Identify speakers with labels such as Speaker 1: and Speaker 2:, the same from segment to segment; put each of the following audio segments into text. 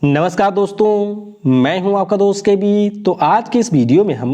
Speaker 1: नमस्कार दोस्तों, मैं हूं आपका दोस्त के बी। तो आज के इस वीडियो में हम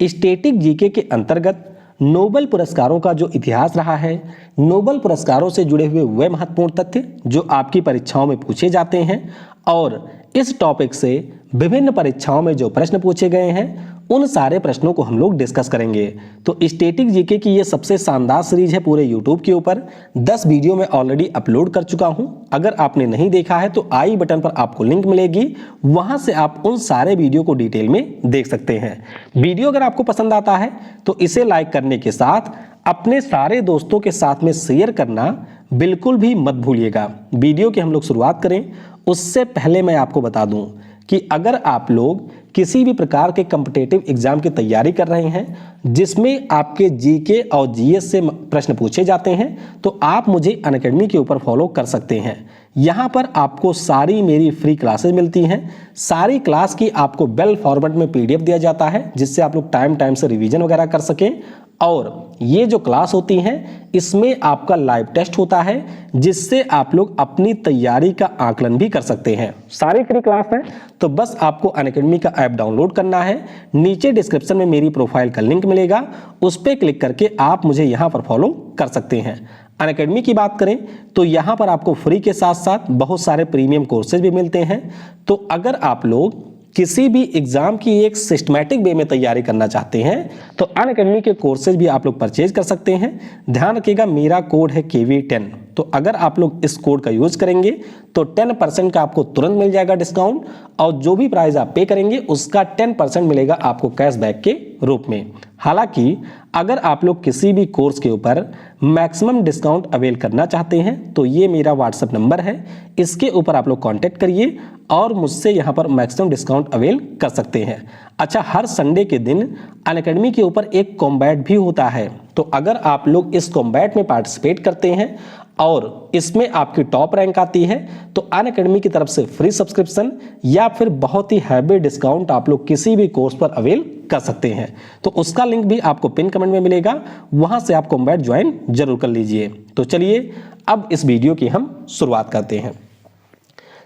Speaker 1: स्टैटिक जीके के अंतर्गत नोबेल पुरस्कारों का जो इतिहास रहा है, नोबेल पुरस्कारों से जुड़े हुए वे महत्वपूर्ण तथ्य जो आपकी परीक्षाओं में पूछे जाते हैं और इस टॉपिक से विभिन्न परीक्षाओं में जो प्रश्न पूछे गए हैं उन सारे प्रश्नों को हम लोग डिस्कस करेंगे। तो स्टैटिक जीके की ये सबसे शानदार सीरीज है पूरे यूट्यूब के ऊपर। 10 वीडियो मैं ऑलरेडी अपलोड कर चुका हूं। अगर आपने नहीं देखा है तो आई बटन पर आपको लिंक मिलेगी, वहां से आप उन सारे वीडियो को डिटेल में देख सकते हैं। वीडियो अगर आपको पसंद आता है तो इसे लाइक करने के साथ अपने सारे दोस्तों के साथ में शेयर करना बिल्कुल भी मत भूलिएगा। वीडियो की हम लोग शुरुआत करें उससे पहले मैं आपको बता दूं कि अगर आप लोग किसी भी प्रकार के कॉम्पिटिटिव एग्जाम की तैयारी कर रहे हैं जिसमें आपके जीके और जीएस से प्रश्न पूछे जाते हैं तो आप मुझे अनअकैडमी के ऊपर फॉलो कर सकते हैं। यहाँ पर आपको सारी मेरी फ्री क्लासेस मिलती हैं। सारी क्लास की आपको बेल फॉर्मेट में पीडीएफ दिया जाता है जिससे आप लोग टाइम से रिवीजन वगैरह कर सकें। और ये जो क्लास होती हैं इसमें आपका लाइव टेस्ट होता है जिससे आप लोग अपनी तैयारी का आकलन भी कर सकते हैं। सारी फ्री क्लास है तो बस आपको अनअकैडमी का ऐप डाउनलोड करना है। नीचे डिस्क्रिप्शन में मेरी प्रोफाइल का लिंक मिलेगा, उस पर क्लिक करके आप मुझे यहाँ पर फॉलो कर सकते हैं। अनअकैडमी की बात करें तो यहाँ पर आपको फ्री के साथ साथ बहुत सारे प्रीमियम कोर्सेज भी मिलते हैं। तो अगर आप लोग किसी भी एग्जाम की एक सिस्टमैटिक वे में तैयारी करना चाहते हैं तो अनअकैडमी के कोर्सेज भी आप लोग परचेज कर सकते हैं। ध्यान रखिएगा, मेरा कोड है KV10। तो अगर आप लोग इस कोड का यूज करेंगे तो 10% का आपको तुरंत मिल जाएगा डिस्काउंट, और जो भी प्राइस आप पे करेंगे उसका 10% मिलेगा आपको कैशबैक के रूप में। हालांकि अगर आप लोग किसी भी कोर्स के ऊपर मैक्सिमम डिस्काउंट अवेल करना चाहते हैं तो ये मेरा व्हाट्सएप नंबर है, इसके ऊपर आप लोग कांटेक्ट करिए और मुझसे यहाँ पर मैक्सिमम डिस्काउंट अवेल कर सकते हैं। अच्छा, हर संडे के दिन अनअकैडमी के ऊपर एक कॉम्बैट भी होता है। तो अगर आप लोग इस कॉम्बैट में पार्टिसिपेट करते हैं और इसमें आपकी टॉप रैंक आती है तो अनअकैडमी की तरफ से फ्री सब्सक्रिप्शन या फिर बहुत ही हैवी डिस्काउंट आप लोग किसी भी कोर्स पर अवेल कर सकते हैं। तो उसका लिंक भी आपको पिन कमेंट में मिलेगा, वहां से आप कॉम्बैट ज्वाइन जरूर कर लीजिए। तो चलिए अब इस वीडियो की हम शुरुआत करते हैं।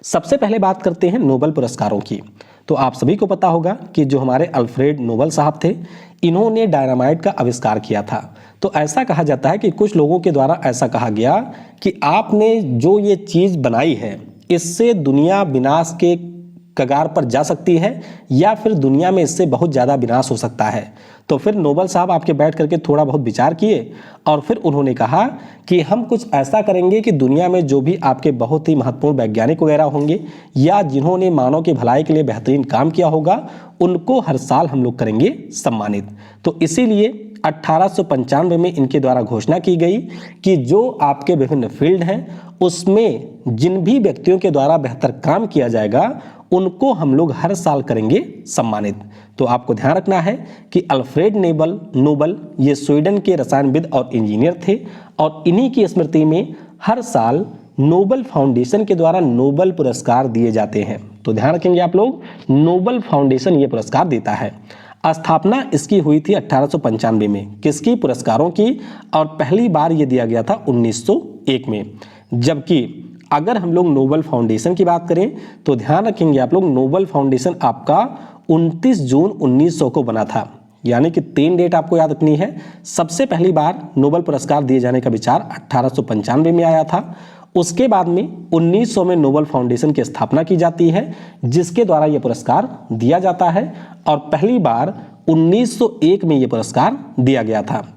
Speaker 1: सबसे पहले बात करते हैं नोबेल पुरस्कारों की। तो आप सभी को पता होगा कि जो हमारे अल्फ्रेड नोबेल साहब थे, इन्होंने डायनामाइट का आविष्कार किया था। तो ऐसा कहा जाता है कि कुछ लोगों के द्वारा ऐसा कहा गया कि आपने जो ये चीज़ बनाई है इससे दुनिया विनाश के कगार पर जा सकती है या फिर दुनिया में इससे बहुत ज़्यादा विनाश हो सकता है। तो फिर नोबेल साहब आपके बैठ करके थोड़ा बहुत विचार किए और फिर उन्होंने कहा कि हम कुछ ऐसा करेंगे कि दुनिया में जो भी आपके बहुत ही महत्वपूर्ण वैज्ञानिक वगैरह होंगे या जिन्होंने मानव की भलाई के लिए बेहतरीन काम किया होगा उनको हर साल हम लोग करेंगे सम्मानित। तो इसीलिए 1895 में इनके द्वारा घोषणा की गई कि जो आपके विभिन्न फील्ड हैं उसमें जिन भी व्यक्तियों के द्वारा बेहतर काम किया जाएगा उनको हम लोग हर साल करेंगे सम्मानित। तो आपको ध्यान रखना है कि अल्फ्रेड नोबेल ये स्वीडन के रसायनविद और इंजीनियर थे और इन्हीं की स्मृति में हर साल नोबेल फाउंडेशन के द्वारा नोबेल पुरस्कार दिए जाते हैं। तो ध्यान रखेंगे आप लोग, नोबेल फाउंडेशन ये पुरस्कार देता है। स्थापना इसकी हुई थी 1895 में, किसकी? पुरस्कारों की। और पहली बार ये दिया गया था 1901 में। जबकि अगर हम लोग नोबेल फाउंडेशन की बात करें तो ध्यान रखेंगे आप लोग, नोबेल फाउंडेशन आपका 29 जून 1900 को बना था। यानी कि 3 डेट आपको याद रखनी है। सबसे पहली बार नोबेल पुरस्कार दिए जाने का विचार 1895 में आया था। उसके बाद में 1900 में नोबेल फाउंडेशन की स्थापना की जाती है जिसके द्वारा यह पुरस्कार दिया जाता है और पहली बार 1901 में यह पुरस्कार दिया गया था।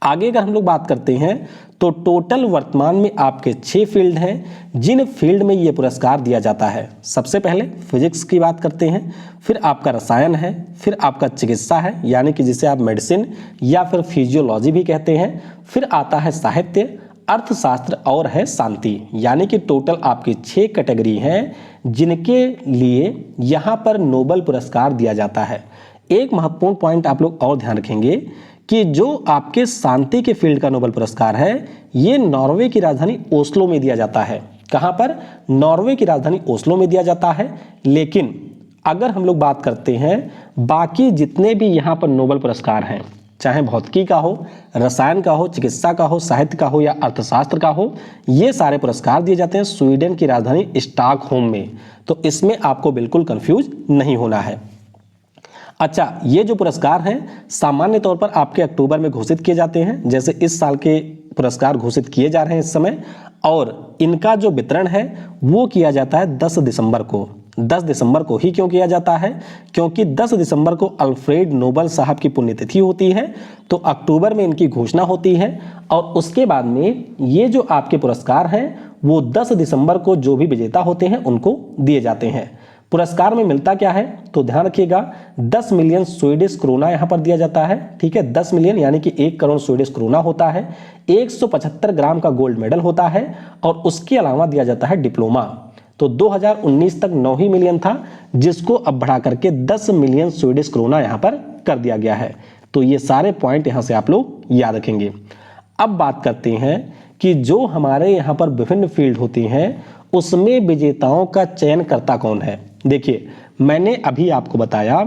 Speaker 1: आगे अगर हम लोग बात करते हैं तो टोटल वर्तमान में आपके 6 फील्ड हैं जिन फील्ड में ये पुरस्कार दिया जाता है। सबसे पहले फिजिक्स की बात करते हैं, फिर आपका रसायन है, फिर आपका चिकित्सा है यानी कि जिसे आप मेडिसिन या फिर फिजियोलॉजी भी कहते हैं, फिर आता है साहित्य, अर्थशास्त्र और है शांति। यानी कि टोटल आपकी 6 कैटेगरी हैं जिनके लिए यहाँ पर नोबेल पुरस्कार दिया जाता है। एक महत्वपूर्ण पॉइंट आप लोग और ध्यान रखेंगे कि जो आपके शांति के फील्ड का नोबेल पुरस्कार है ये नॉर्वे की राजधानी ओस्लो में दिया जाता है। कहाँ पर? नॉर्वे की राजधानी ओस्लो में दिया जाता है। लेकिन अगर हम लोग बात करते हैं बाकी जितने भी यहाँ पर नोबेल पुरस्कार हैं चाहे भौतिकी का हो, रसायन का हो, चिकित्सा का हो, साहित्य का हो या अर्थशास्त्र का हो, ये सारे पुरस्कार दिए जाते हैं स्वीडन की राजधानी स्टॉकहोम में। तो इसमें आपको बिल्कुल कंफ्यूज नहीं होना है। अच्छा, ये जो पुरस्कार हैं सामान्य तौर पर आपके अक्टूबर में घोषित किए जाते हैं, जैसे इस साल के पुरस्कार घोषित किए जा रहे हैं इस समय, और इनका जो वितरण है वो किया जाता है 10 दिसंबर को। 10 दिसंबर को ही क्यों किया जाता है? क्योंकि 10 दिसंबर को अल्फ्रेड नोबल साहब की पुण्यतिथि होती है, तो अक्टूबर में इनकी घोषणा होती है और उसके बाद में ये जो आपके पुरस्कार हैं वो 10 दिसंबर को जो भी विजेता होते हैं उनको दिए जाते हैं। पुरस्कार में मिलता क्या है? तो ध्यान रखिएगा, 10 मिलियन स्वीडिश क्रोना यहाँ पर दिया जाता है, ठीक है। 10 मिलियन यानी कि 1 करोड़ स्वीडिश क्रोना होता है, 175 ग्राम का गोल्ड मेडल होता है और उसके अलावा दिया जाता है डिप्लोमा। तो 2019 तक 9 ही मिलियन था, जिसको अब बढ़ा करके 10 मिलियन स्वीडिश क्रोना यहाँ पर कर दिया गया है। तो ये सारे पॉइंट यहाँ से आप लोग याद रखेंगे। अब बात करते हैं कि जो हमारे यहाँ पर विभिन्न फील्ड होती हैं उसमें विजेताओं का चयन करता कौन है। देखिए, मैंने अभी आपको बताया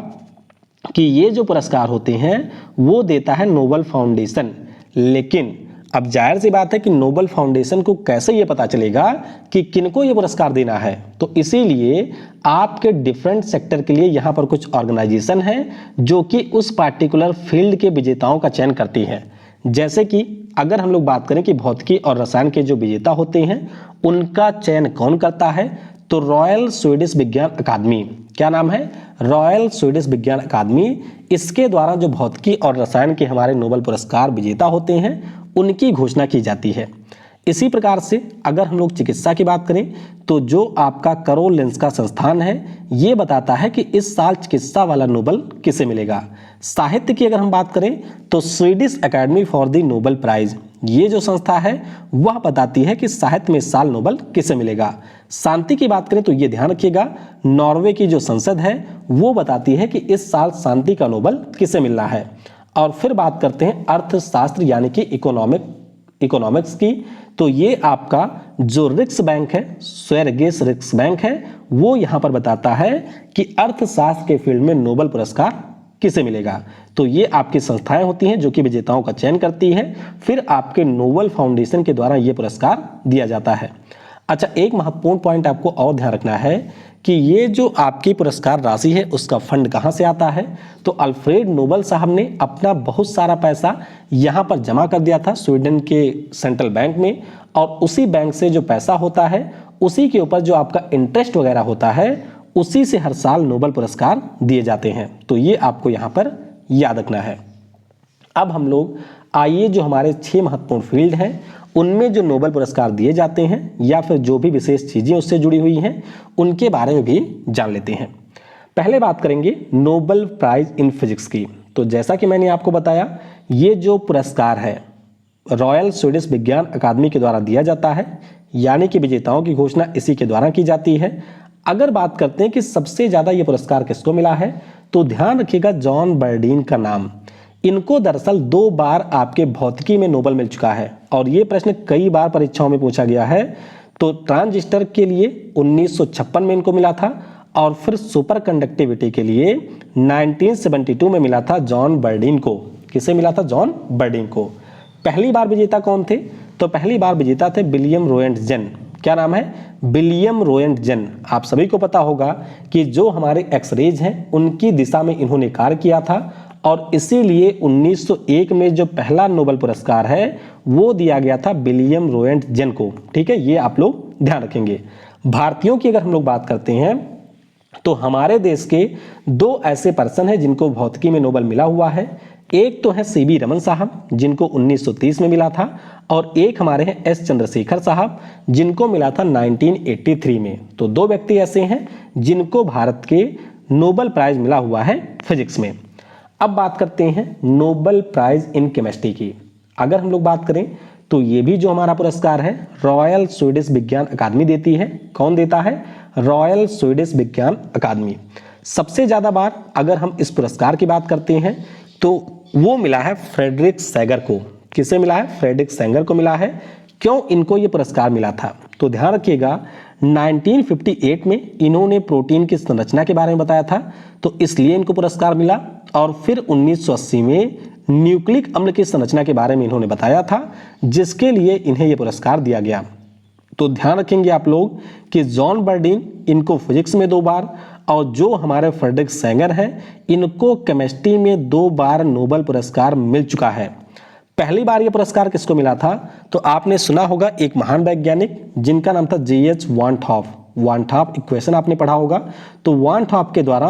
Speaker 1: कि ये जो पुरस्कार होते हैं वो देता है नोबल फाउंडेशन, लेकिन अब जाहिर सी बात है कि नोबल फाउंडेशन को कैसे ये पता चलेगा कि किनको ये पुरस्कार देना है। तो इसीलिए आपके डिफरेंट सेक्टर के लिए यहाँ पर कुछ ऑर्गेनाइजेशन है जो कि उस पार्टिकुलर फील्ड के विजेताओं का चयन करती है। जैसे कि अगर हम लोग बात करें कि भौतिकी और रसायन के जो विजेता होते हैं उनका चयन कौन करता है, तो रॉयल स्वीडिश विज्ञान अकादमी, क्या नाम है? रॉयल स्वीडिश विज्ञान अकादमी। इसके द्वारा जो भौतिकी और रसायन के हमारे नोबल पुरस्कार विजेता होते हैं उनकी घोषणा की जाती है। इसी प्रकार से अगर हम लोग चिकित्सा की बात करें तो जो आपका करोलिंस्का संस्थान है ये बताता है कि इस साल चिकित्सा वाला नोबल किसे मिलेगा। साहित्य की अगर हम बात करें तो Swedish academy for the Nobel prize, ये जो संस्था है वह बताती है कि साहित्य में इस साल नोबल किसे मिलेगा। शांति की बात करें तो ये ध्यान रखिएगा, नॉर्वे की जो संसद है वो बताती है कि इस साल शांति का नोबल किसे मिलना है। और फिर बात करते हैं अर्थशास्त्र यानी कि इकोनॉमिक्स की, तो ये आपका जो रिक्स बैंक है, स्वेरिगेस रिक्स बैंक है, वो यहाँ पर बताता है कि अर्थशास्त्र के फील्ड में नोबल पुरस्कार किसे मिलेगा। तो ये आपकी संस्थाएं होती हैं जो कि विजेताओं का चयन करती है, फिर आपके नोबल फाउंडेशन के द्वारा ये पुरस्कार दिया जाता है। अच्छा, एक महत्वपूर्ण पॉइंट आपको और ध्यान रखना है कि ये जो आपकी पुरस्कार राशि है उसका फंड कहाँ से आता है। तो अल्फ्रेड नोबल साहब ने अपना बहुत सारा पैसा यहाँ पर जमा कर दिया था स्वीडन के सेंट्रल बैंक में, और उसी बैंक से जो पैसा होता है उसी के ऊपर जो आपका इंटरेस्ट वगैरह होता है उसी से हर साल नोबल पुरस्कार दिए जाते हैं। तो ये आपको यहाँ पर याद रखना है। अब हम लोग आइए जो हमारे 6 महत्वपूर्ण फील्ड हैं उनमें जो नोबल पुरस्कार दिए जाते हैं या फिर जो भी विशेष चीजें उससे जुड़ी हुई हैं उनके बारे में भी जान लेते हैं। पहले बात करेंगे नोबल प्राइज इन फिजिक्स की। तो जैसा कि मैंने आपको बताया ये जो पुरस्कार है रॉयल स्वीडिश विज्ञान अकादमी के द्वारा दिया जाता है, यानी कि विजेताओं की घोषणा इसी के द्वारा की जाती है। अगर बात करते हैं कि सबसे ज्यादा ये पुरस्कार किसको मिला है, तो ध्यान रखिएगा जॉन बर्डीन का नाम। इनको दरअसल 2 बार आपके भौतिकी में नोबल मिल चुका है और ये प्रश्न कई बार परीक्षाओं में पूछा गया है। तो ट्रांजिस्टर के लिए 1956 में इनको मिला था और फिर सुपर कंडक्टिविटी के लिए 1972 में मिला था जॉन बर्डीन को। किसे मिला था? जॉन बर्डीन को। पहली बार विजेता कौन थे? तो पहली बार विजेता थे विलियम रोएंटजन। क्या नाम है? William Roentgen. आप सभी को पता होगा कि जो हमारे एक्सरेज हैं उनकी दिशा में इन्होंने कार्य किया था और इसीलिए 1901 में जो पहला नोबल पुरस्कार है वो दिया गया था विलियम रोएंटजन को। ठीक है, ये आप लोग ध्यान रखेंगे। भारतीयों की अगर हम लोग बात करते हैं तो हमारे देश के 2 ऐसे पर्सन हैं जिनको भौतिकी में नोबल मिला हुआ है। एक तो है सीवी रमन साहब जिनको 1930 में मिला था और एक हमारे हैं एस चंद्रशेखर साहब जिनको मिला था 1983 में। तो 2 व्यक्ति ऐसे हैं जिनको भारत के नोबल प्राइज मिला हुआ है फिजिक्स में। अब बात करते हैं नोबल प्राइज इन केमिस्ट्री की। अगर हम लोग बात करें तो ये भी जो हमारा पुरस्कार है रॉयल स्वीडिश विज्ञान अकादमी देती है। कौन देता है? रॉयल स्वीडिश विज्ञान अकादमी। सबसे ज्यादा बार अगर हम इस पुरस्कार की बात करते हैं तो वो मिला है फ्रेडरिक सैगर को। किसे मिला है? फ्रेडरिक सैगर को मिला है। क्यों इनको ये पुरस्कार मिला था? तो ध्यान रखिएगा 1958 में इन्होंने प्रोटीन की संरचना के बारे में बताया था तो इसलिए इनको पुरस्कार मिला। और फिर 1980 में न्यूक्लिक अम्ल की संरचना के बारे में इन्होंने बताया था, जिसके लिए इन्हें यह पुरस्कार दिया गया। तो ध्यान रखेंगे आप लोग कि जॉन बर्डीन, इनको फिजिक्स में 2 बार, और जो हमारे फ्रेडरिक सैंगर हैं, इनको केमिस्ट्री में 2 बार नोबेल पुरस्कार मिल चुका है। पहली बार यह पुरस्कार किसको मिला था? तो आपने सुना होगा एक महान वैज्ञानिक जिनका नाम था J.H. वान टॉप इक्वेशन आपने पढ़ा होगा। तो वान टॉप के द्वारा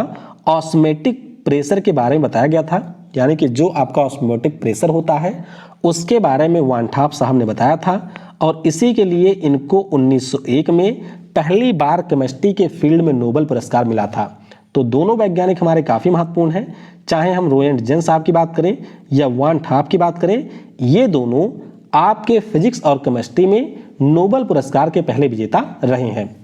Speaker 1: ऑस्मोटिक प्रेशर के बारे में बताया गया था, यानी कि जो आपका ऑस्मोटिक प्रेशर होता है उसके बारे में वान टॉप साहब ने बताया था, और इसी के लिए इनको 1901 में पहली बार केमिस्ट्री के फील्ड में नोबेल पुरस्कार मिला था। तो दोनों वैज्ञानिक हमारे काफ़ी महत्वपूर्ण हैं, चाहे हम रोएंट जेन साहब की बात करें या वान टॉप की बात करें, ये दोनों आपके फिजिक्स और केमिस्ट्री में नोबेल पुरस्कार के पहले विजेता रहे हैं।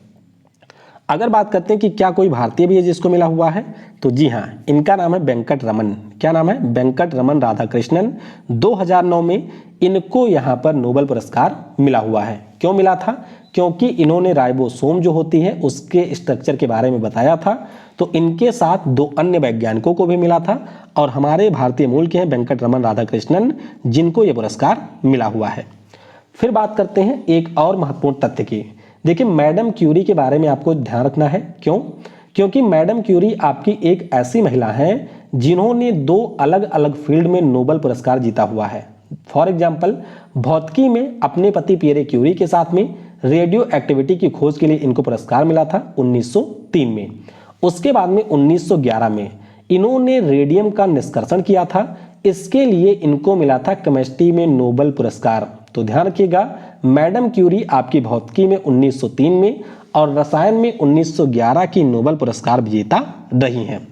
Speaker 1: अगर बात करते हैं कि क्या कोई भारतीय भी है जिसको मिला हुआ है, तो जी हाँ, इनका नाम है वेंकट रमन। क्या नाम है? वेंकट रमन राधाकृष्णन। 2009 में इनको यहाँ पर नोबेल पुरस्कार मिला हुआ है। क्यों मिला था? क्योंकि इन्होंने राइबोसोम जो होती है उसके स्ट्रक्चर के बारे में बताया था। तो इनके साथ 2 अन्य वैज्ञानिकों को भी मिला था, और हमारे भारतीय मूल के हैं वेंकट रमन राधाकृष्णन, जिनको ये पुरस्कार मिला हुआ है। फिर बात करते हैं एक और महत्वपूर्ण तथ्य की। देखिए, मैडम क्यूरी के बारे में आपको ध्यान रखना है। क्यों? क्योंकि मैडम क्यूरी आपकी एक ऐसी महिला हैं जिन्होंने 2 अलग अलग फील्ड में नोबेल पुरस्कार जीता हुआ है। फॉर एग्जाम्पल, भौतिकी में अपने पति पियरे क्यूरी के साथ में रेडियो एक्टिविटी की खोज के लिए इनको पुरस्कार मिला था 1903 में। उसके बाद में 1911 में इन्होंने रेडियम का निष्कर्षण किया था, इसके लिए इनको मिला था केमिस्ट्री में नोबेल पुरस्कार। तो ध्यान रखिएगा, मैडम क्यूरी आपकी भौतिकी में 1903 में और रसायन में 1911 की नोबेल पुरस्कार विजेता रही हैं।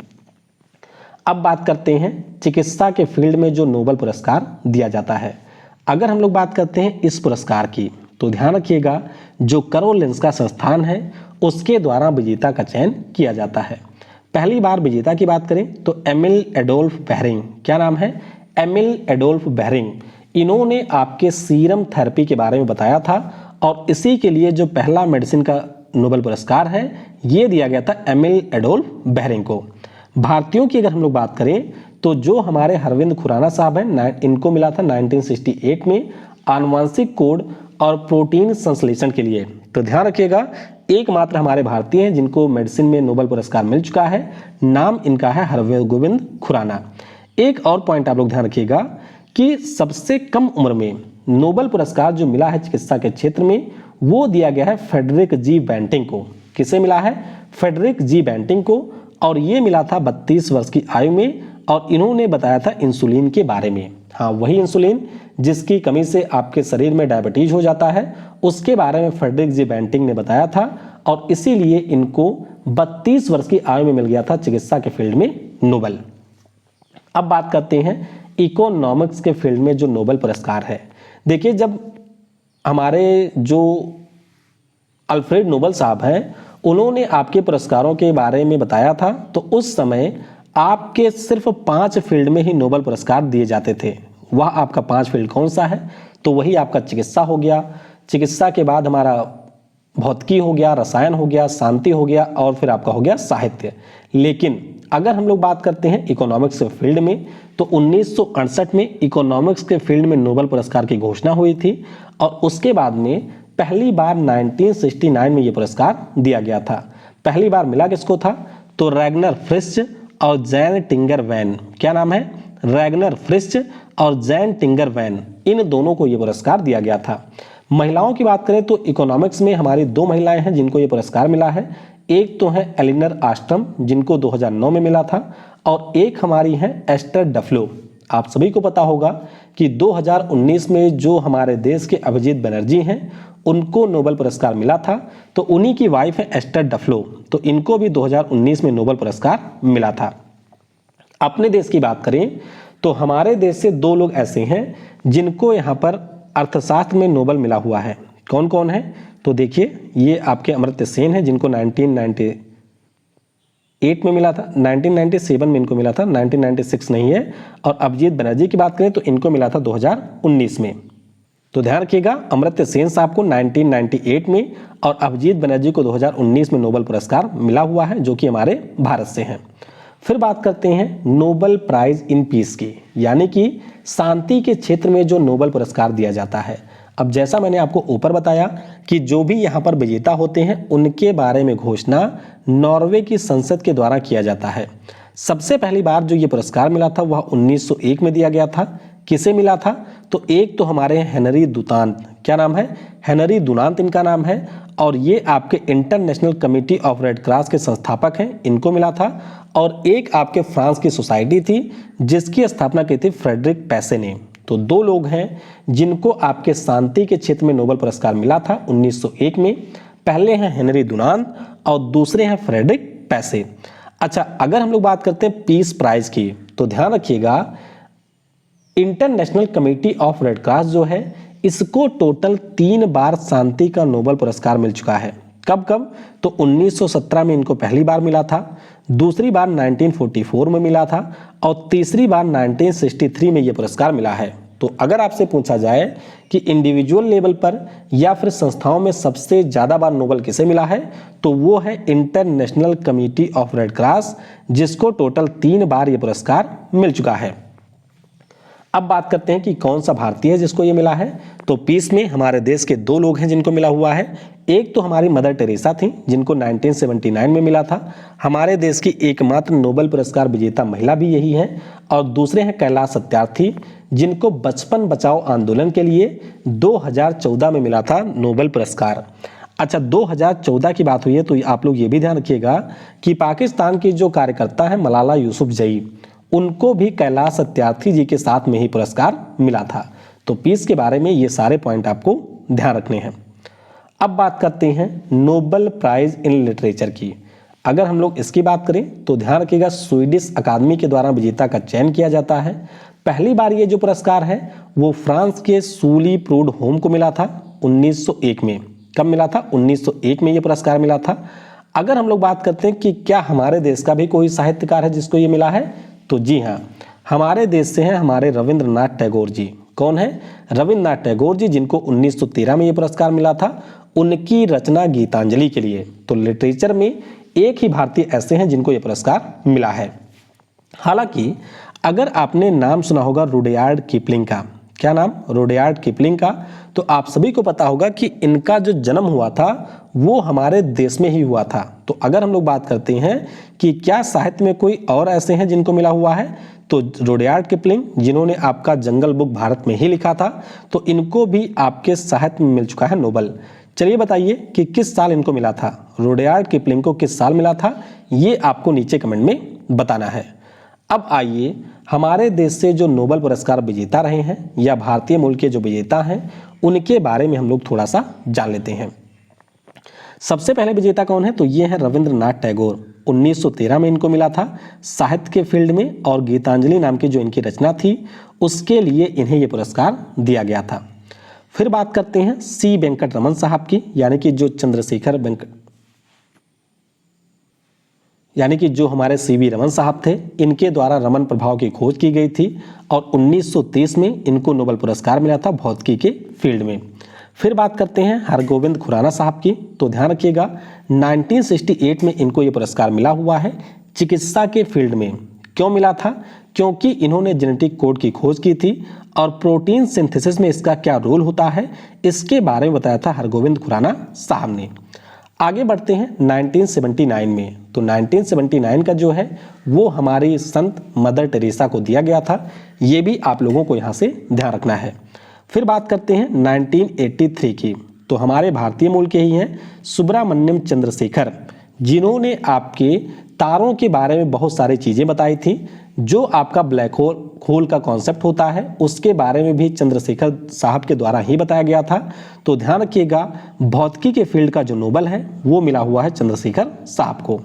Speaker 1: अब बात करते हैं चिकित्सा के फील्ड में जो नोबेल पुरस्कार दिया जाता है। अगर हम लोग बात करते हैं इस पुरस्कार की, तो ध्यान रखिएगा, जो करोलिंस्का संस्थान है उसके द्वारा विजेता का चयन किया जाता है। पहली बार विजेता की बात करें तो एमिल एडोल्फ बेहरिंग। क्या नाम है? Emil Adolf Behring. इन्होंने आपके सीरम थेरेपी के बारे में बताया था, और इसी के लिए जो पहला मेडिसिन का नोबेल पुरस्कार है ये दिया गया था एमिल एडोल्फ बेहरिंग को। भारतीयों की अगर हम लोग बात करें तो जो हमारे अरविंद खुराना साहब हैं, इनको मिला था 1968 में आनुवंशिक कोड और प्रोटीन संश्लेषण के लिए। तो ध्यान रखिएगा, एकमात्र हमारे भारतीय हैं जिनको मेडिसिन में नोबेल पुरस्कार मिल चुका है। नाम इनका है हरगोविंद खुराना। एक और पॉइंट आप लोग ध्यान रखिएगा कि सबसे कम उम्र में नोबेल पुरस्कार जो मिला है चिकित्सा के क्षेत्र में, वो दिया गया है फ्रेडरिक जी बेंटिंग को। किसे मिला है? फ्रेडरिक जी बेंटिंग को। और ये मिला था 32 वर्ष की आयु में, और इन्होंने बताया था इंसुलिन के बारे में। हाँ, वही इंसुलिन जिसकी कमी से आपके शरीर में डायबिटीज हो जाता है, उसके बारे में फ्रेडरिक जी बेंटिंग ने बताया था, और इसीलिए इनको 32 वर्ष की आयु में मिल गया था चिकित्सा के फील्ड में नोबेल। अब बात करते हैं इकोनॉमिक्स के फील्ड में जो नोबेल पुरस्कार है। देखिए, जब हमारे जो अल्फ्रेड नोबेल साहब हैं, उन्होंने आपके पुरस्कारों के बारे में बताया था, तो उस समय आपके सिर्फ 5 फील्ड में ही नोबेल पुरस्कार दिए जाते थे। वह आपका 5 फील्ड कौन सा है? तो वही आपका चिकित्सा हो गया, चिकित्सा के बाद हमारा भौतिकी हो गया, रसायन हो गया, शांति हो गया, और फिर आपका हो गया साहित्य। लेकिन अगर हम लोग बात करते हैं इकोनॉमिक्स के फील्ड में, तो 1968 में इकोनॉमिक्स के फील्ड में नोबेल पुरस्कार की घोषणा हुई थी, और उसके बाद में पहली बार 1969 में ये पुरस्कार दिया गया था। पहली बार मिला किसको था? तो रैगनर फ्रिश्च और जैन टिंगर वैन। क्या नाम है? रैगनर फ्रिश्च और जैन टिंगर वैन, इन दोनों को ये पुरस्कार दिया गया था। महिलाओं की बात करें तो इकोनॉमिक्स में हमारी 2 महिलाएं हैं जिनको ये पुरस्कार मिला है। एक तो है एलिनर आस्ट्रम, जिनको 2009 में मिला था, और एक हमारी हैं एस्टर डफ्लो। आप सभी को पता होगा कि 2019 में जो हमारे देश के अभिजीत बनर्जी हैं, उनको नोबेल पुरस्कार मिला था। तो उन्हीं की वाइफ है एस्टर डफ्लो, तो इनको भी 2019 में नोबेल पुरस्कार मिला था। अपने देश की बात करें तो हमारे देश से 2 लोग ऐसे हैं जिनको यहाँ पर अर्थशास्त्र में नोबेल मिला हुआ है। कौन कौन है? तो देखिए, ये आपके अमर्त्य सेन है जिनको 1998 में मिला था, 1997 में इनको मिला था, 1996 नहीं है। और अभिजीत बनर्जी की बात करें तो इनको मिला था 2019 में। तो ध्यान रखिएगा, अमर्त्य सेन साहब को 1998 में और अभिजीत बनर्जी को 2019 में नोबेल पुरस्कार मिला हुआ है, जो कि हमारे भारत से हैं। फिर बात करते हैं नोबेल प्राइज इन पीस की, यानी कि शांति के क्षेत्र में जो नोबेल पुरस्कार दिया जाता है। अब जैसा मैंने आपको ऊपर बताया कि जो भी यहाँ पर विजेता होते हैं उनके बारे में घोषणा नॉर्वे की संसद के द्वारा किया जाता है। सबसे पहली बार जो ये पुरस्कार मिला था वह 1901 में दिया गया था। किसे मिला था? तो एक तो हमारे हेनरी दुनांत, क्या नाम है? हेनरी दुनांत इनका नाम है, और ये आपके international committee of red cross के संस्थापक हैं, इनको मिला था। और एक आपके फ्रांस की सोसाइटी थी जिसकी स्थापना की थी फ्रेडरिक पैसे ने। तो दो लोग हैं जिनको आपके शांति के क्षेत्र में नोबेल पुरस्कार मिला था 1901 में। पहले हैं हेनरी दुनांत और दूसरे हैं फ्रेडरिक पैसे। अच्छा, अगर हम लोग बात करते हैं पीस प्राइज की तो ध्यान रखिएगा, international committee of red cross जो है इसको टोटल 3 बार शांति का नोबेल पुरस्कार मिल चुका है। कब कब? तो 1917 में इनको पहली बार मिला था, दूसरी बार 1944 में मिला था और तीसरी बार 1963 में यह पुरस्कार मिला है। तो अगर आपसे पूछा जाए कि इंडिविजुअल लेवल पर या फिर संस्थाओं में सबसे ज्यादा बार नोबेल किसे मिला है, तो वो है international committee of red cross, जिसको टोटल 3 बार यह पुरस्कार मिल चुका है। अब बात करते हैं कि कौन सा भारतीय है जिसको ये मिला है। तो पीस में हमारे देश के 2 लोग हैं जिनको मिला हुआ है। एक तो हमारी मदर टेरेसा थी जिनको 1979 में मिला था, हमारे देश की एकमात्र नोबेल पुरस्कार विजेता महिला भी यही है। और दूसरे हैं कैलाश सत्यार्थी जिनको बचपन बचाओ आंदोलन के लिए 2014 में मिला था नोबेल पुरस्कार। अच्छा, 2014 की बात हुई है तो आप लोग ये भी ध्यान रखिएगा कि पाकिस्तान की जो कार्यकर्ता है मलाला यूसुफजई, उनको भी कैलाश सत्यार्थी जी के साथ में ही पुरस्कार मिला था। तो पीस के बारे में ये सारे पॉइंट आपको ध्यान रखने हैं। अब बात करते हैं नोबेल प्राइज इन लिटरेचर की। अगर हम लोग इसकी बात करें तो ध्यान रखिएगा, स्वीडिश अकादमी के द्वारा विजेता का चयन किया जाता है। पहली बार ये जो पुरस्कार है वो फ्रांस के सूली प्रूड होम को मिला था 1901 में। कब मिला था? 1901 में ये पुरस्कार मिला था। अगर हम लोग बात करते हैं कि क्या हमारे देश का भी कोई साहित्यकार है जिसको ये मिला है, तो जी हाँ, हमारे देश से हैं हमारे रविंद्रनाथ टैगोर जी। कौन है? रविंद्रनाथ टैगोर जी, जिनको 1913 में ये पुरस्कार मिला था उनकी रचना गीतांजलि के लिए। तो लिटरेचर में एक ही भारतीय ऐसे हैं जिनको ये पुरस्कार मिला है। हालांकि अगर आपने नाम सुना होगा रुडयार्ड किपलिंग का, क्या नाम? रुडयार्ड किपलिंग का, तो आप सभी को पता होगा कि इनका जो जन्म हुआ था वो हमारे देश में ही हुआ था। तो अगर हम लोग बात करते हैं कि क्या साहित्य में कोई और ऐसे हैं जिनको मिला हुआ है, तो रुडयार्ड किपलिंग जिन्होंने आपका जंगल बुक भारत में ही लिखा था, तो इनको भी आपके साहित्य में मिल चुका है नोबेल। चलिए बताइए कि किस साल इनको मिला था, रुडयार्ड किपलिंग को किस साल मिला था, ये आपको नीचे कमेंट में बताना है। अब आइए हमारे देश से जो नोबेल पुरस्कार विजेता रहे हैं या भारतीय मूल के जो विजेता हैं उनके बारे में हम लोग थोड़ा सा जान लेते हैं। सबसे पहले विजेता कौन है? तो ये है रविंद्रनाथ टैगोर। 1913 में इनको मिला था साहित्य के फील्ड में, और गीतांजलि नाम की जो इनकी रचना थी उसके लिए इन्हें यह पुरस्कार दिया गया था। फिर बात करते हैं सी वेंकट रमन साहब की, यानी कि जो चंद्रशेखर वेंकट, यानी कि जो हमारे सीवी रमन साहब थे, इनके द्वारा रमन प्रभाव की खोज की गई थी और 1930 में इनको नोबेल पुरस्कार मिला था भौतिकी के फील्ड में। फिर बात करते हैं हरगोविंद खुराना साहब की। तो ध्यान रखिएगा 1968 में इनको ये पुरस्कार मिला हुआ है चिकित्सा के फील्ड में। क्यों मिला था? क्योंकि इन्होंने जेनेटिक कोड की खोज की थी और प्रोटीन सिंथेसिस में इसका क्या रोल होता है इसके बारे में बताया था हरगोविंद खुराना साहब ने। आगे बढ़ते हैं 1979 में। तो 1979 का जो है वो हमारी संत मदर टेरेसा को दिया गया था, ये भी आप लोगों को यहाँ से ध्यान रखना है। फिर बात करते हैं 1983 की। तो हमारे भारतीय मूल के ही हैं सुब्रमण्यम चंद्रशेखर, जिन्होंने आपके तारों के बारे में बहुत सारी चीज़ें बताई थी। जो आपका ब्लैक होल का कॉन्सेप्ट होता है उसके बारे में भी चंद्रशेखर साहब के द्वारा ही बताया गया था। तो ध्यान रखिएगा भौतिकी के फील्ड का जो नोबेल है वो मिला हुआ है चंद्रशेखर साहब को।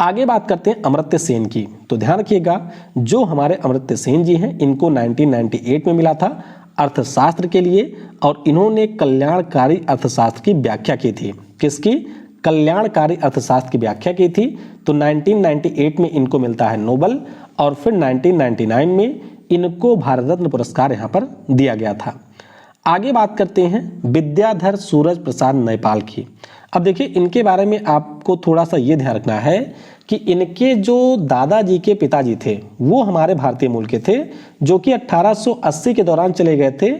Speaker 1: आगे बात करते हैं अमर्त्य सेन की। तो ध्यान रखिएगा जो हमारे अमर्त्य सेन जी हैं इनको 1998 में मिला था अर्थशास्त्र के लिए, और इन्होंने कल्याणकारी अर्थशास्त्र की व्याख्या की थी। किसकी? कल्याणकारी अर्थशास्त्र की व्याख्या की थी। तो 1998 में इनको मिलता है नोबेल, और फिर 1999 में इनको भारत रत्न पुरस्कार यहाँ पर दिया गया था। आगे बात करते हैं विद्याधर सूरज प्रसाद नेपाल की। अब देखिए इनके बारे में आपको थोड़ा सा ये ध्यान रखना है कि इनके जो दादाजी के पिताजी थे वो हमारे भारतीय मूल के थे, जो कि 1880 के दौरान चले गए थे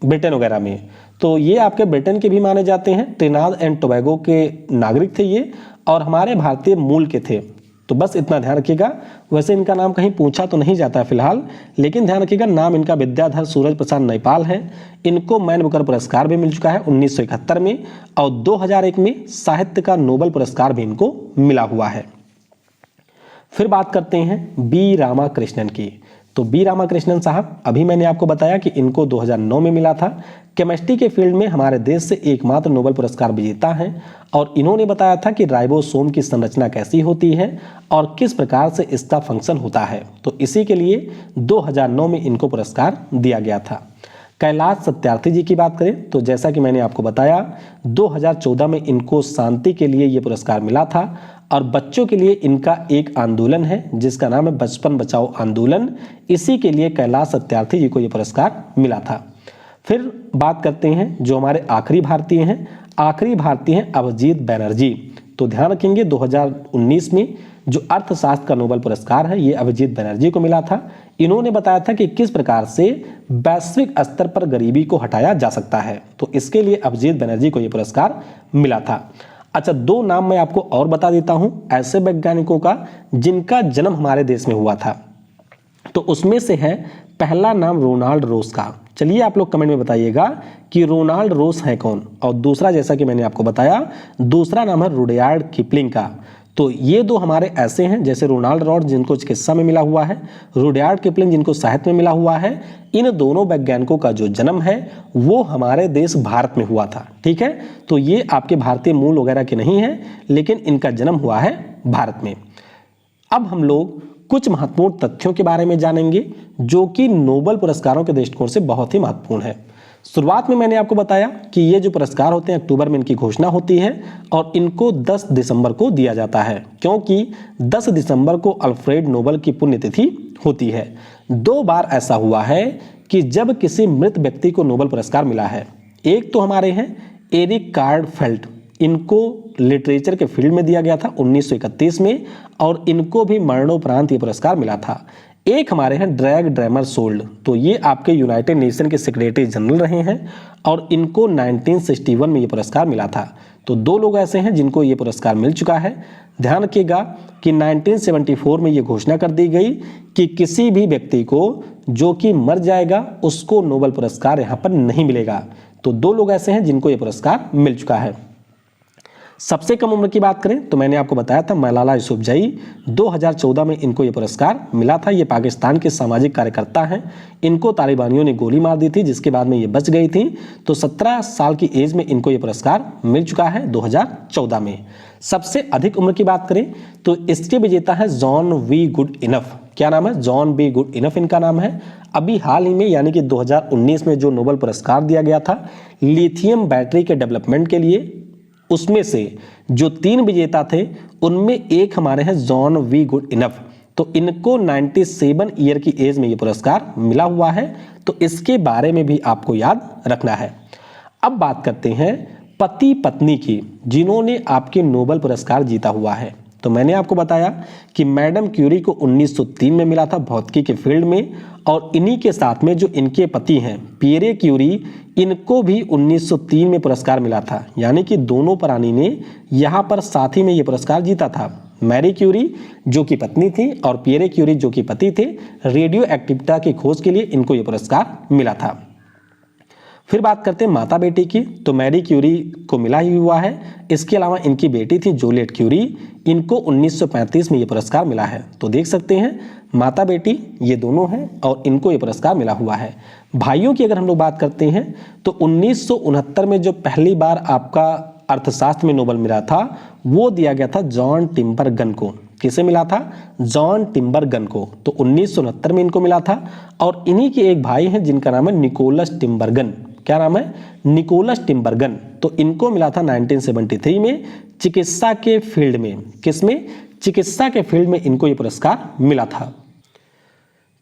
Speaker 1: ब्रिटेन वगैरह में। तो ये आपके ब्रिटेन के भी माने जाते हैं, ट्रिनिडाद एंड टोबैगो के नागरिक थे ये, और हमारे भारतीय मूल के थे। तो बस इतना ध्यान रखिएगा। वैसे इनका नाम कहीं पूछा तो नहीं जाता है फिलहाल, लेकिन ध्यान रखिएगा नाम इनका विद्याधर सूरज प्रसाद नैपाल है। इनको मैन बुकर पुरस्कार भी मिल चुका है 1971 में, और 2001 में साहित्य का नोबेल पुरस्कार भी इनको मिला हुआ है। फिर बात करते हैं बी रामाकृष्णन की। तो बी रामाकृष्णन साहब, अभी मैंने आपको बताया कि इनको 2009 में मिला था। केमिस्ट्री के फील्ड में हमारे देश से एकमात्र नोबेल पुरस्कार विजेता हैं, और इन्होंने बताया था कि राइबोसोम की संरचना कैसी होती है और किस प्रकार से इसका फंक्शन होता है। तो इसी के लिए 2009 में इनको पुरस्कार दिया गया था। कैलाश सत्यार्थी जी की बात करें तो जैसा कि मैंने आपको बताया 2014 में इनको शांति के लिए ये पुरस्कार मिला था, और बच्चों के लिए इनका एक आंदोलन है जिसका नाम है बचपन बचाओ आंदोलन, इसी के लिए कैलाश सत्यार्थी जी को ये पुरस्कार मिला था। फिर बात करते हैं जो हमारे आखिरी भारतीय हैं। आखिरी भारतीय हैं अभिजीत बैनर्जी। तो ध्यान रखेंगे 2019 में जो अर्थशास्त्र का नोबेल पुरस्कार है ये अभिजीत बैनर्जी को मिला था। इन्होंने बताया था कि किस प्रकार से वैश्विक स्तर पर गरीबी को हटाया जा सकता है, तो इसके लिए अभिजीत बैनर्जी को ये पुरस्कार मिला था। अच्छा, दो नाम मैं आपको और बता देता हूं ऐसे वैज्ञानिकों का जिनका जन्म हमारे देश में हुआ था। तो उसमें से है पहला नाम रोनाल्ड रोस का। चलिए आप लोग कमेंट में बताइएगा कि रोनाल्ड रोस है कौन। और दूसरा, जैसा कि मैंने आपको बताया, दूसरा नाम है रुडयार्ड किपलिंग का। तो ये दो हमारे ऐसे हैं, जैसे रोनाल्ड रॉड जिनको चिकित्सा में मिला हुआ है, रुडयार्ड किपलिंग जिनको साहित्य में मिला हुआ है। इन दोनों वैज्ञानिकों का जो जन्म है वो हमारे देश भारत में हुआ था। ठीक है, तो ये आपके भारतीय मूल वगैरह के नहीं है, लेकिन इनका जन्म हुआ है भारत में। अब हम लोग कुछ महत्वपूर्ण तथ्यों के बारे में जानेंगे जो कि नोबेल पुरस्कारों के दृष्टिकोण से बहुत ही महत्वपूर्ण है। शुरुआत में मैंने आपको बताया कि ये जो पुरस्कार होते हैं अक्टूबर में इनकी घोषणा होती है, और इनको 10 दिसंबर को दिया जाता है, क्योंकि 10 दिसंबर को अल्फ्रेड नोबेल की पुण्यतिथि होती है। 2 बार ऐसा हुआ है कि जब किसी मृत व्यक्ति को नोबेल पुरस्कार मिला है। एक तो हमारे हैं एरिक कार्ड फेल्ट, इनको लिटरेचर के फील्ड में दिया गया था 1931 में, और इनको भी मरणोपरांत ये पुरस्कार मिला था। एक हमारे हैं ड्रैग ड्रेमर सोल्ड, तो ये आपके यूनाइटेड नेशन के सेक्रेटरी जनरल रहे हैं, और इनको 1961 में ये पुरस्कार मिला था। तो 2 लोग ऐसे हैं जिनको ये पुरस्कार मिल चुका है। ध्यान रखिएगा कि 1974 में ये घोषणा कर दी गई कि किसी भी व्यक्ति को जो कि मर जाएगा उसको नोबेल पुरस्कार यहाँ पर नहीं मिलेगा। तो 2 लोग ऐसे हैं जिनको ये पुरस्कार मिल चुका है। सबसे कम उम्र की बात करें तो मैंने आपको बताया था मलाला यूसुफजई, 2014 में इनको ये पुरस्कार मिला था। ये पाकिस्तान के सामाजिक कार्यकर्ता हैं। इनको तालिबानियों ने गोली मार दी थी, जिसके बाद में ये बच गई थी। तो 17 साल की एज में इनको ये पुरस्कार मिल चुका है 2014 में। सबसे अधिक उम्र की बात करें तो इसके विजेता है जॉन वी गुड इनफ। क्या नाम है? जॉन बी गुड इनफ इनका नाम है। अभी हाल ही में यानी कि 2019 में जो नोबेल पुरस्कार दिया गया था लिथियम बैटरी के डेवलपमेंट के लिए, उसमें से जो 3 विजेता थे उनमें एक हमारे हैं जॉन वी गुड इनफ। तो इनको 97 ईयर की एज में ये पुरस्कार मिला हुआ है। तो इसके बारे में भी आपको याद रखना है। अब बात करते हैं पति पत्नी की जिन्होंने आपके नोबेल पुरस्कार जीता हुआ है। तो मैंने आपको बताया कि मैडम क्यूरी को 1903 में मिला था भौतिकी के फील्ड में, और इन्हीं के साथ में जो इनके पति हैं पियरे क्यूरी, इनको भी 1903 में पुरस्कार मिला था। यानी कि दोनों प्राणी ने यहाँ पर साथ ही में ये पुरस्कार जीता था। मैरी क्यूरी जो कि पत्नी थी और पियरे क्यूरी जो कि पति थे, रेडियो एक्टिविटी की खोज के लिए इनको ये पुरस्कार मिला था। फिर बात करते हैं माता बेटी की, तो मैरी क्यूरी को मिला ही हुआ है। इसके अलावा इनकी बेटी थी जूलियट क्यूरी, इनको 1935 में ये पुरस्कार मिला है। तो देख सकते हैं माता बेटी ये दोनों हैं और इनको ये पुरस्कार मिला हुआ है। भाइयों की अगर हम लोग बात करते हैं तो 1969 में जो पहली बार आपका अर्थशास्त्र में नोबेल मिला था वो दिया गया था जॉन टिम्बरगन को। किसे मिला था? जॉन टिम्बरगन को। तो 1969 में इनको मिला था। और इन्हीं के एक भाई हैं जिनका नाम है निकोलस टिम्बरगन। क्या नाम है? निकोलस टिम्बरगन। तो इनको मिला था 1973 में चिकित्सा के फील्ड में। किसमें? चिकित्सा के फील्ड में इनको ये पुरस्कार मिला था।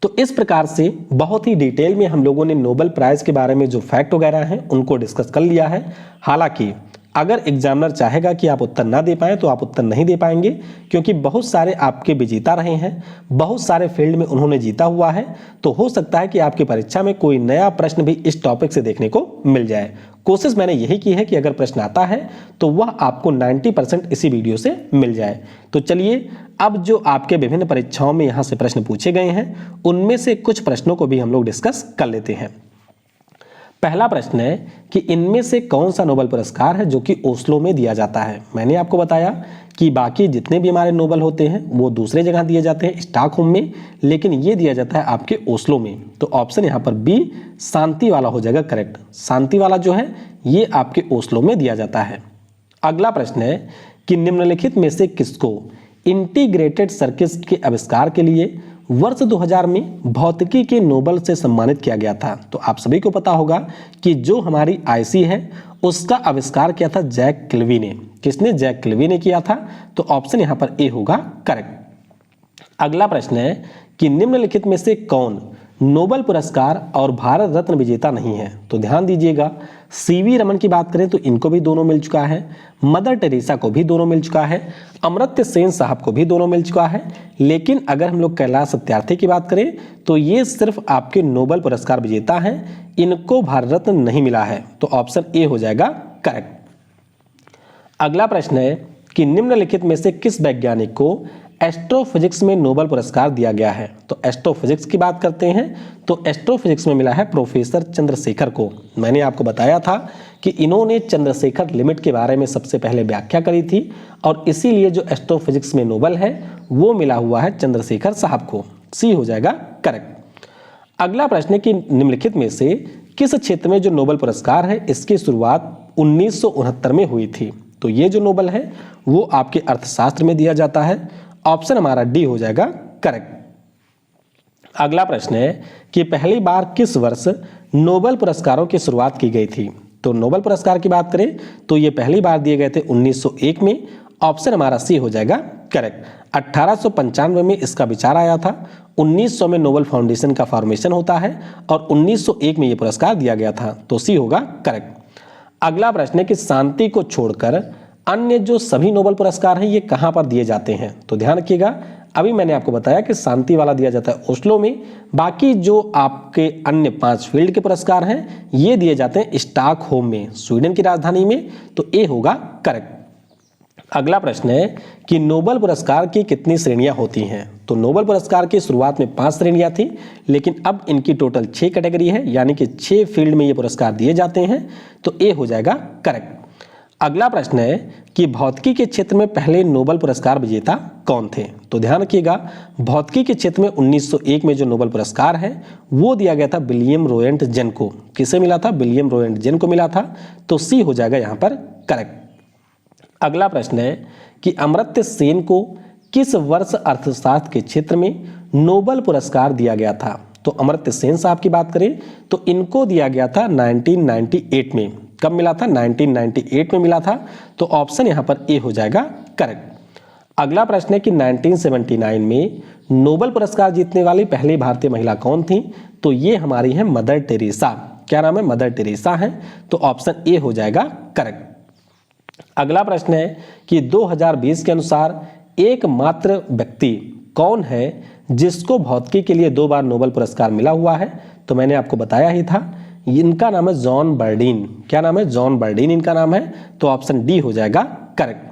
Speaker 1: तो इस प्रकार से बहुत ही डिटेल में हम लोगों ने नोबेल प्राइज के बारे में जो फैक्ट वगैरह हैं उनको डिस्कस कर लिया है। हालांकि अगर एग्जामिनर चाहेगा कि आप उत्तर ना दे पाएं तो आप उत्तर नहीं दे पाएंगे, क्योंकि बहुत सारे आपके विजेता रहे हैं, बहुत सारे फील्ड में उन्होंने जीता हुआ है। तो हो सकता है कि आपकी परीक्षा में कोई नया प्रश्न भी इस टॉपिक से देखने को मिल जाए। कोशिश मैंने यही की है कि अगर प्रश्न आता है तो वह आपको 90% इसी वीडियो से मिल जाए। तो चलिए, अब जो आपके विभिन्न परीक्षाओं में यहाँ से प्रश्न पूछे गए हैं उनमें से कुछ प्रश्नों को भी हम लोग डिस्कस कर लेते हैं। पहला प्रश्न है कि इनमें से कौन सा नोबेल पुरस्कार है जो कि ओस्लो में दिया जाता है। मैंने आपको बताया कि बाकी जितने भी हमारे नोबेल होते हैं वो दूसरे जगह दिए जाते हैं, स्टॉकहोम में, लेकिन ये दिया जाता है आपके ओस्लो में। तो ऑप्शन यहाँ पर बी शांति वाला हो जाएगा करेक्ट। शांति वाला जो है ये आपके ओस्लो में दिया जाता है। अगला प्रश्न है कि निम्नलिखित में से किसको इंटीग्रेटेड सर्किट के आविष्कार के लिए वर्ष 2000 में भौतिकी के नोबेल से सम्मानित किया गया था। तो आप सभी को पता होगा कि जो हमारी आईसी है उसका आविष्कार किया था जैक किल्वी ने। किसने? जैक किल्वी ने किया था। तो ऑप्शन यहाँ पर ए होगा करेक्ट। अगला प्रश्न है कि निम्नलिखित में से कौन नोबेल पुरस्कार और भारत रत्न विजेता नहीं है। तो ध्यान दीजिएगा, सीवी रमन की बात करें तो इनको भी दोनों मिल चुका है, मदर टेरेसा को भी दोनों मिल चुका है, अमर्त्य सेन साहब को भी दोनों मिल चुका है। लेकिन अगर हम लोग कैलाश सत्यार्थी की बात करें तो ये सिर्फ आपके नोबेल पुरस्कार विजेता हैं, इनको भारत रत्न नहीं मिला है। तो ऑप्शन ए हो जाएगा करेक्ट। अगला प्रश्न है कि निम्नलिखित में से किस वैज्ञानिक को एस्ट्रोफिजिक्स में नोबेल पुरस्कार दिया गया है। तो एस्ट्रोफिजिक्स की बात करते हैं तो एस्ट्रोफिजिक्स में मिला है प्रोफेसर चंद्रशेखर को। मैंने आपको बताया था कि इन्होंने चंद्रशेखर लिमिट के बारे में सबसे पहले व्याख्या करी थी और इसीलिए जो एस्ट्रोफिजिक्स में नोबेल है वो मिला हुआ है चंद्रशेखर साहब को। सी हो जाएगा करेक्ट। अगला प्रश्न है कि निम्नलिखित में से किस क्षेत्र में जो नोबेल पुरस्कार है इसकी शुरुआत 1969 में हुई थी। तो ये जो नोबेल है वो आपके अर्थशास्त्र में दिया जाता है। ऑप्शन हमारा डी हो जाएगा करेक्ट। अगला प्रश्न है कि पहली बार किस वर्ष नोबेल पुरस्कारों की शुरुआत की गई थी। तो नोबेल पुरस्कार की बात करें तो ये पहली बार दिए गए थे 1901 में। ऑप्शन हमारा सी हो जाएगा करेक्ट। 1895 में इसका विचार आया था, 1900 में नोबेल फाउंडेशन का फॉर्मेशन होता है और 1901 में ये पुरस्कार दिया गया था। तो सी होगा करेक्ट। अगला प्रश्न है कि शांति को छोड़कर अन्य जो सभी नोबेल पुरस्कार हैं ये कहाँ पर दिए जाते हैं। तो ध्यान रखिएगा, अभी मैंने आपको बताया कि शांति वाला दिया जाता है ओस्लो में, बाकी जो आपके अन्य 5 फील्ड के पुरस्कार हैं ये दिए जाते हैं स्टॉकहोम में, स्वीडन की राजधानी में। तो ए होगा करेक्ट। अगला प्रश्न है कि नोबेल पुरस्कार की कितनी श्रेणियां होती हैं। तो नोबेल पुरस्कार की शुरुआत में 5 श्रेणियां थी, लेकिन अब इनकी टोटल 6 कैटेगरी है, यानी कि 6 फील्ड में ये पुरस्कार दिए जाते हैं। तो ए हो जाएगा करेक्ट। अगला प्रश्न है कि भौतिकी के क्षेत्र में पहले नोबेल पुरस्कार विजेता कौन थे। तो ध्यान रखिएगा, भौतिकी के क्षेत्र में 1901 में जो नोबेल पुरस्कार है वो दिया गया था विलियम रोएंटजेन को। किसे मिला था? विलियम रोएंटजेन को मिला था। तो सी हो जाएगा यहाँ पर करेक्ट। अगला प्रश्न है कि अमर्त्य सेन को किस वर्ष अर्थशास्त्र के क्षेत्र में नोबेल पुरस्कार दिया गया था। तो अमर्त्य सेन साहब की बात करें तो इनको दिया गया था 1998 में। कब मिला था? 1998 में मिला था। तो ऑप्शन यहाँ पर ए हो जाएगा करेक्ट। अगला प्रश्न है कि 1979 में नोबेल पुरस्कार जीतने वाली पहली भारतीय महिला कौन थी। तो ये हमारी है मदर टेरेसा। क्या नाम है? मदर टेरेसा है। तो ऑप्शन ए हो जाएगा करेक्ट। अगला प्रश्न है कि 2020 के अनुसार एकमात्र व्यक्ति कौन है जिसको भौतिकी के लिए 2 बार नोबेल पुरस्कार मिला हुआ है। तो मैंने आपको बताया ही था, इनका नाम है जॉन बर्डीन। क्या नाम है? जॉन बर्डीन इनका नाम है। तो ऑप्शन डी हो जाएगा करेक्ट।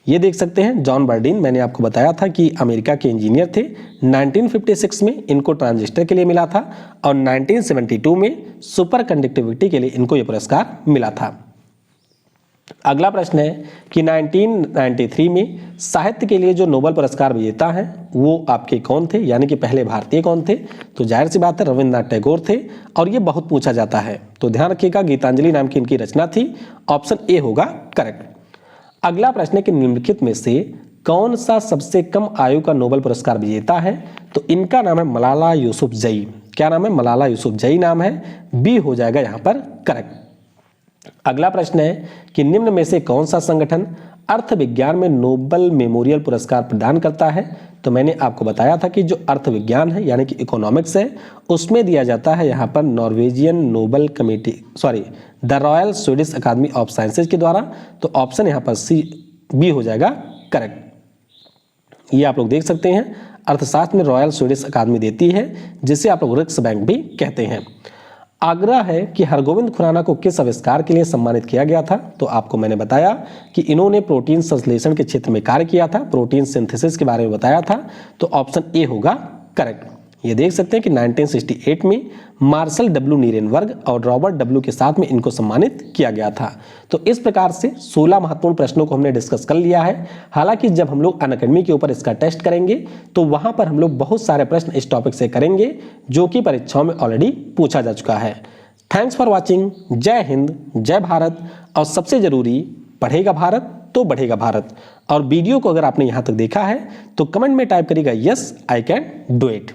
Speaker 1: ये देख सकते हैं जॉन बर्डीन, मैंने आपको बताया था कि अमेरिका के इंजीनियर थे। 1956 में इनको ट्रांजिस्टर के लिए मिला था और 1972 में सुपर कंडक्टिविटी के लिए इनको ये पुरस्कार मिला था। अगला प्रश्न है कि 1993 में साहित्य के लिए जो नोबेल पुरस्कार विजेता हैं वो आपके कौन थे, यानी कि पहले भारतीय कौन थे। तो जाहिर सी बात है रविंद्रनाथ टैगोर थे और ये बहुत पूछा जाता है। तो ध्यान रखिएगा, गीतांजलि नाम की इनकी रचना थी। ऑप्शन ए होगा करेक्ट। अगला प्रश्न है कि निम्नलिखित में से कौन सा सबसे कम आयु का नोबेल पुरस्कार विजेता है। तो इनका नाम है मलाला यूसुफजई। क्या नाम है? मलाला यूसुफजई नाम है। बी हो जाएगा यहाँ पर करेक्ट। अगला प्रश्न है कि निम्न में से कौन सा संगठन अर्थ विज्ञान में नोबेल मेमोरियल पुरस्कार प्रदान करता है? तो मैंने आपको बताया था कि जो अर्थ विज्ञान है यानी कि इकोनॉमिक्स है, उसमें दिया जाता है यहाँ पर Norwegian Nobel committee the Royal Swedish academy of sciences के द्वारा। तो ऑप्शन यहाँ पर सी बी हो जाएगा करेक्ट। ये आप लोग देख सकते हैं, अर्थशास्त्र में रॉयल स्वीडिश अकादमी देती है, जिसे आप लोग रिक्स बैंक भी कहते हैं। आग्रह है कि हरगोविंद खुराना को किस आविष्कार के लिए सम्मानित किया गया था? तो आपको मैंने बताया कि इन्होंने प्रोटीन संश्लेषण के क्षेत्र में कार्य किया था, प्रोटीन सिंथेसिस के बारे में बताया था। तो ऑप्शन ए होगा करेक्ट। ये देख सकते हैं कि 1968 में मार्शल डब्ल्यू नीरेनबर्ग और रॉबर्ट डब्ल्यू के साथ में इनको सम्मानित किया गया था। तो इस प्रकार से 16 महत्वपूर्ण प्रश्नों को हमने डिस्कस कर लिया है। हालांकि जब हम लोग अनअकैडमी के ऊपर इसका टेस्ट करेंगे तो वहां पर हम लोग बहुत सारे प्रश्न इस टॉपिक से करेंगे जो कि परीक्षाओं में ऑलरेडी पूछा जा चुका है। Thanks for watching. जय हिंद, जय भारत। और सबसे जरूरी, पढ़ेगा भारत तो बढ़ेगा भारत। और वीडियो को अगर आपने यहाँ तक देखा है तो कमेंट में टाइप करिएगा yes I can do it.